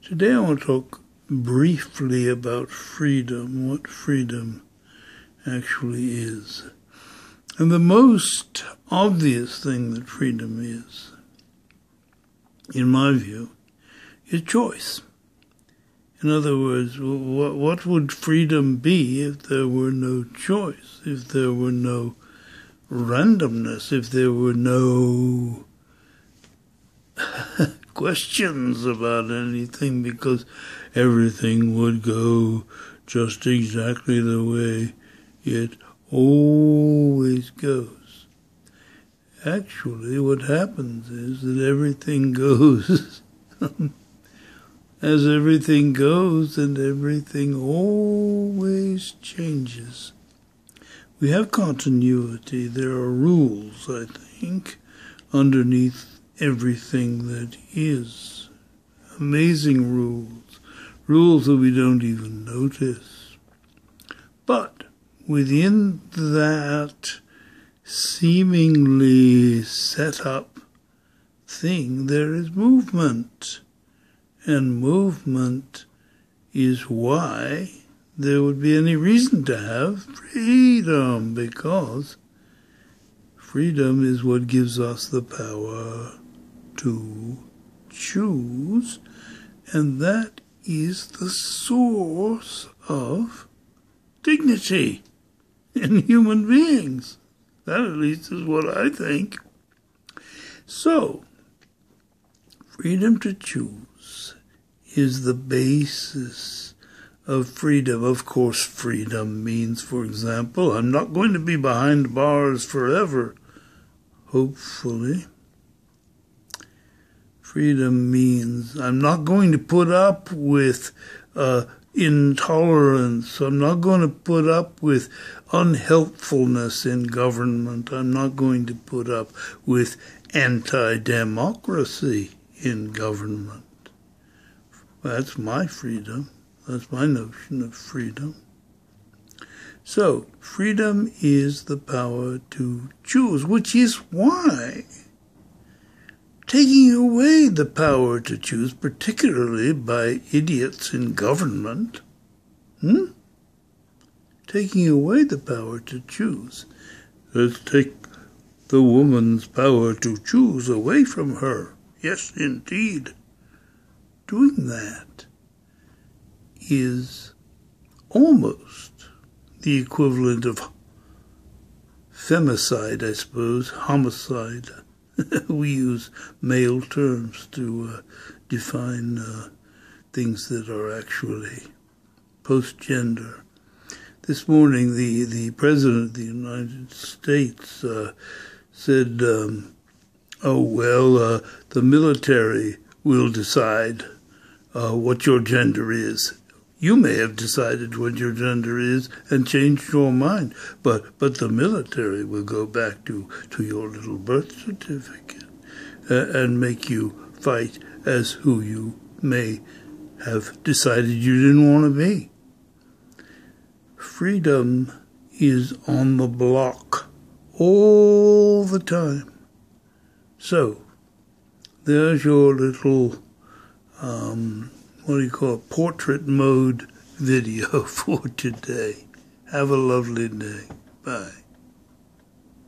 Today I want to talk briefly about freedom, what freedom actually is. And the most obvious thing that freedom is, in my view, is choice. In other words, what would freedom be if there were no choice, if there were no randomness, if there were no questions about anything, because everything would go just exactly the way it always goes. Actually, what happens is that everything goes as everything goes, and everything always changes. We have continuity. There are rules, I think, underneath everything that is. Amazing rules. Rules that we don't even notice. But within that seemingly set up thing, there is movement. And movement is why there would be any reason to have freedom, because freedom is what gives us the power to choose, and that is the source of dignity in human beings. That at least is what I think. So, freedom to choose is the basis of freedom. Of course, freedom means, for example, I'm not going to be behind bars forever, hopefully. Freedom means I'm not going to put up with intolerance. I'm not going to put up with unhelpfulness in government. I'm not going to put up with anti-democracy in government. That's my freedom. That's my notion of freedom. So, freedom is the power to choose, which is why taking away the power to choose, particularly by idiots in government, taking away the power to choose, let's take the woman's power to choose away from her. Yes, indeed. Doing that is almost the equivalent of femicide, I suppose, homicide. We use male terms to define things that are actually post-gender. This morning, the President of the United States said, the military will decide what your gender is. You may have decided what your gender is and changed your mind, but the military will go back to your little birth certificate and make you fight as who you may have decided you didn't want to be. Freedom is on the block all the time. So, there's your little portrait mode video for today. Have a lovely day. Bye.